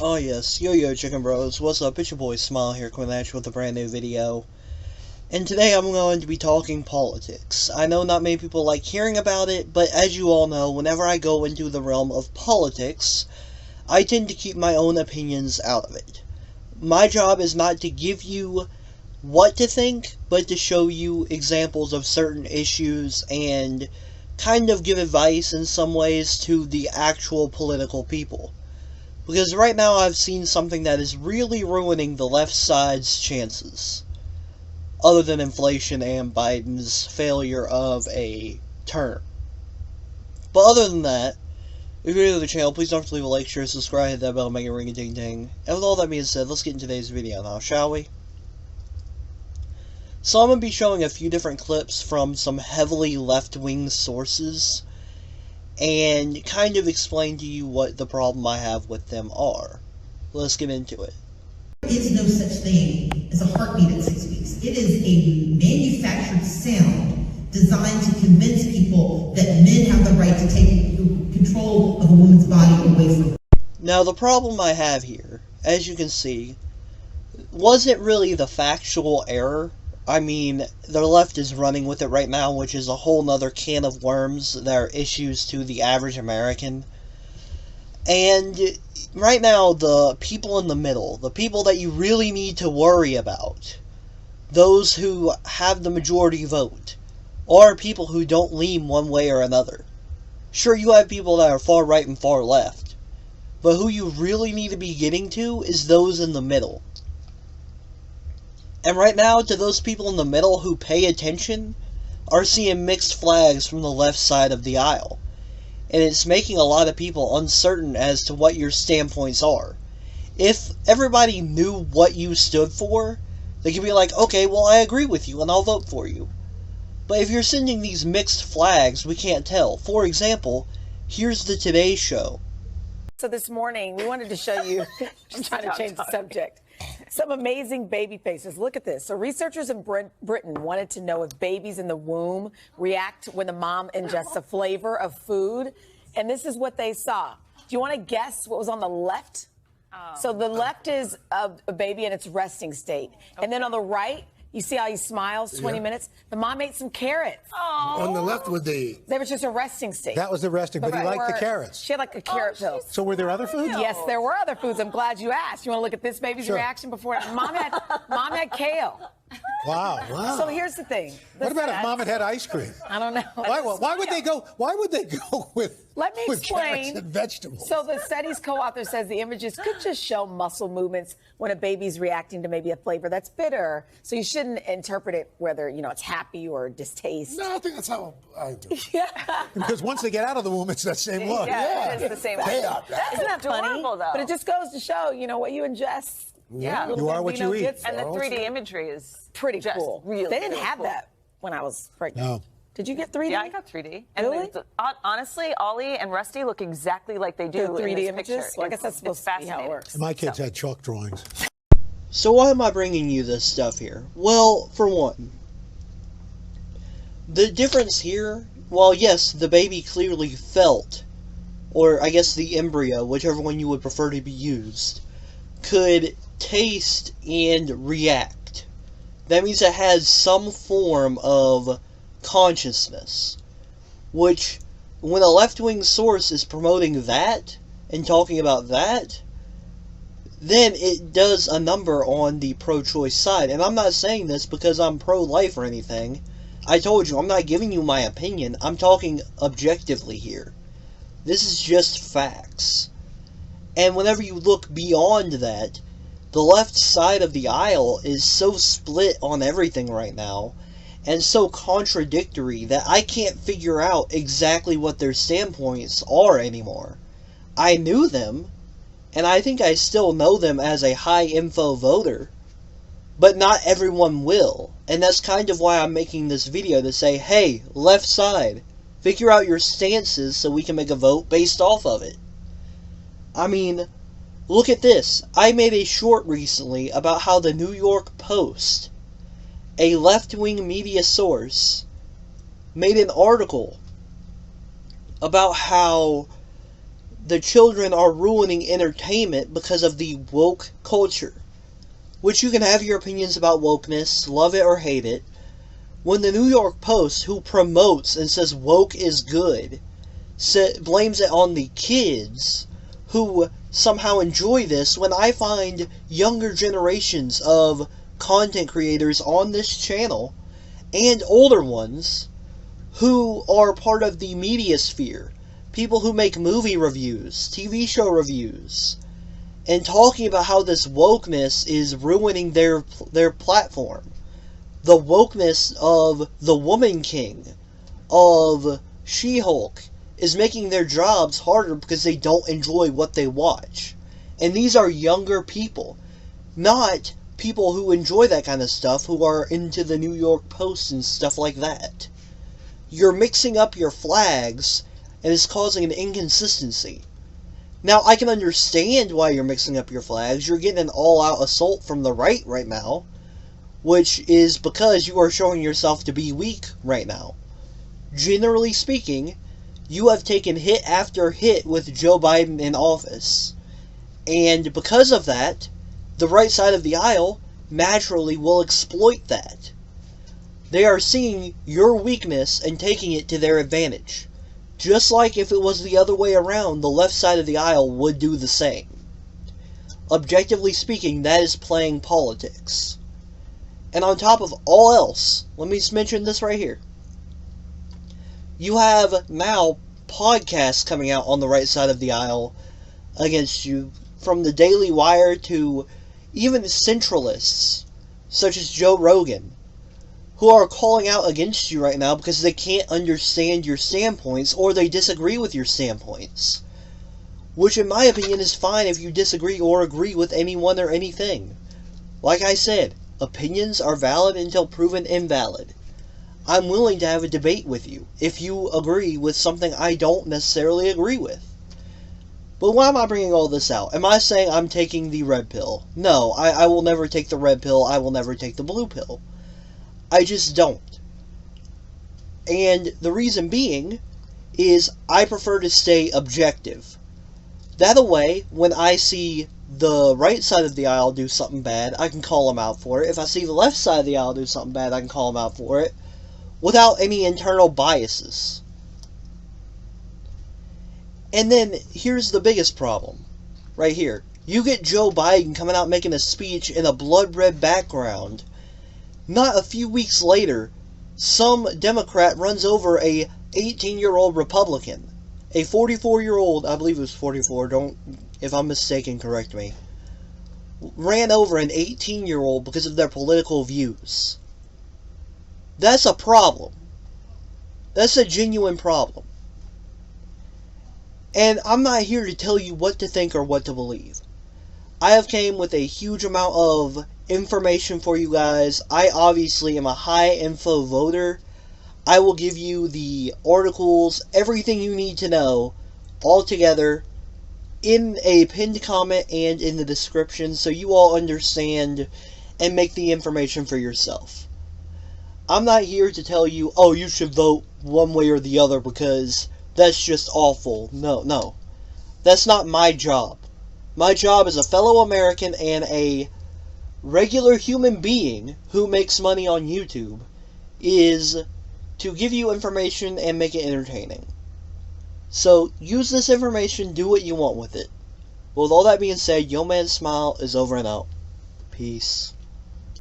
Oh yes, yo chicken bros, what's up? It's your boy Smile here coming at you with a brand new video. And today I'm going to be talking politics. I know not many people like hearing about it, but as you all know, whenever I go into the realm of politics, I tend to keep my own opinions out of it. My job is not to give you what to think, but to show you examples of certain issues and kind of give advice in some ways to the actual political people. Because right now I've seen something that is really ruining the left side's chances. Other than inflation and Biden's failure of a term. But other than that, if you're new to the channel, please don't forget to leave a like, share, subscribe, hit that bell, make it ring a ding ding. And with all that being said, let's get into today's video now, shall we? So I'm going to be showing a few different clips from some heavily left-wing sources and kind of explain to you what the problem I have with them are. Let's get into it. There is no such thing as a heartbeat at 6 weeks. It is a manufactured sound designed to convince people that men have the right to take control of a woman's body away from her. Now the problem I have here, as you can see, wasn't really the factual error. I mean, the left is running with it right now, which is a whole nother can of worms that are issues to the average American. And right now, the people in the middle, the people that you really need to worry about, those who have the majority vote, are people who don't lean one way or another. Sure, you have people that are far right and far left, but who you really need to be getting to is those in the middle. And right now, to those people in the middle who pay attention, are seeing mixed flags from the left side of the aisle. And it's making a lot of people uncertain as to what your standpoints are. If everybody knew what you stood for, they could be like, okay, well, I agree with you and I'll vote for you. But if you're sending these mixed flags, we can't tell. For example, here's the Today Show. So this morning, we wanted to show you, I'm trying to change the subject, some amazing baby faces. Look at this. So researchers in Britain wanted to know if babies in the womb react when the mom ingests a flavor of food. And this is what they saw. Do you want to guess what was on the left? So the left is a baby in its resting state. Okay. And then on the right, you see how he smiles 20 minutes? The mom ate some carrots. Oh. On the left with They were just a resting state. That was the resting, but he liked the carrots. She had like a carrot pill. So were there other foods? Yes, there were other foods. I'm glad you asked. You want to look at this baby's reaction before? Mom had kale. Wow. So here's the thing. What about if mom had ice cream? I don't know. Why would they go with Let me explain. Carrots and vegetables? So the study's co-author says the images could just show muscle movements when a baby's reacting to maybe a flavor that's bitter. So you shouldn't interpret it whether, it's happy or distaste. No, I think that's how I do it. Yeah. Because once they get out of the womb, it's that same look. Yeah, it's the same. Isn't that funny? Adorable, though. But it just goes to show, what you ingest. Yeah. You are what you eat. And the 3D imagery is pretty cool. Really, they didn't have cool. that when I was pregnant. No. Did you get 3D? Yeah, I got 3D. Really? And honestly, Ollie and Rusty look exactly like they do The 3D in this images? picture. Well, I guess that's supposed to be how it works. My kids had chalk drawings. So why am I bringing you this stuff here? Well, for one, the difference here, well, yes, the baby clearly felt, or I guess the embryo, whichever one you would prefer to be used, could taste and react. That means it has some form of consciousness, which, when a left-wing source is promoting that and talking about that, then it does a number on the pro-choice side. And I'm not saying this because I'm pro-life or anything. I told you, I'm not giving you my opinion. I'm talking objectively here. This is just facts. And whenever you look beyond that, the left side of the aisle is so split on everything right now, and so contradictory that I can't figure out exactly what their standpoints are anymore. I knew them, and I think I still know them as a high-info voter, but not everyone will. And that's kind of why I'm making this video, to say, hey, left side, figure out your stances so we can make a vote based off of it. I mean, look at this. I made a short recently about how the New York Post, a left-wing media source, made an article about how the children are ruining entertainment because of the woke culture. Which you can have your opinions about wokeness, love it or hate it. When the New York Post, who promotes and says woke is good, blames it on the kids who somehow enjoy this, when I find younger generations of content creators on this channel, and older ones, who are part of the media sphere, people who make movie reviews, TV show reviews, and talking about how this wokeness is ruining their platform. The wokeness of the Woman King, of She-Hulk, is making their jobs harder because they don't enjoy what they watch. And these are younger people, not people who enjoy that kind of stuff, who are into the New York Post and stuff like that. You're mixing up your flags, and it's causing an inconsistency. Now, I can understand why you're mixing up your flags. You're getting an all-out assault from the right now, which is because you are showing yourself to be weak right now. Generally speaking, you have taken hit after hit with Joe Biden in office. And because of that, the right side of the aisle naturally will exploit that. They are seeing your weakness and taking it to their advantage. Just like if it was the other way around, the left side of the aisle would do the same. Objectively speaking, that is playing politics. And on top of all else, let me just mention this right here. You have now podcasts coming out on the right side of the aisle against you, from the Daily Wire to even centralists, such as Joe Rogan, who are calling out against you right now because they can't understand your standpoints, or they disagree with your standpoints. Which, in my opinion, is fine if you disagree or agree with anyone or anything. Like I said, opinions are valid until proven invalid. I'm willing to have a debate with you if you agree with something I don't necessarily agree with. But why am I bringing all this out? Am I saying I'm taking the red pill? No, I will never take the red pill. I will never take the blue pill. I just don't. And the reason being is I prefer to stay objective. That way, when I see the right side of the aisle do something bad, I can call them out for it. If I see the left side of the aisle do something bad, I can call them out for it without any internal biases. And then, here's the biggest problem. Right here. You get Joe Biden coming out making a speech in a blood-red background. Not a few weeks later, some Democrat runs over a 18-year-old Republican. A 44-year-old, I believe it was 44, if I'm mistaken, correct me, ran over an 18-year-old because of their political views. That's a problem. That's a genuine problem. And I'm not here to tell you what to think or what to believe. I have came with a huge amount of information for you guys. I obviously am a high info voter. I will give you the articles, everything you need to know, all together in a pinned comment and in the description, so you all understand and make the information for yourself. I'm not here to tell you, oh, you should vote one way or the other because that's just awful. No. That's not my job. My job as a fellow American and a regular human being who makes money on YouTube is to give you information and make it entertaining. So, use this information, do what you want with it. With all that being said, Yo Man Smile is over and out. Peace.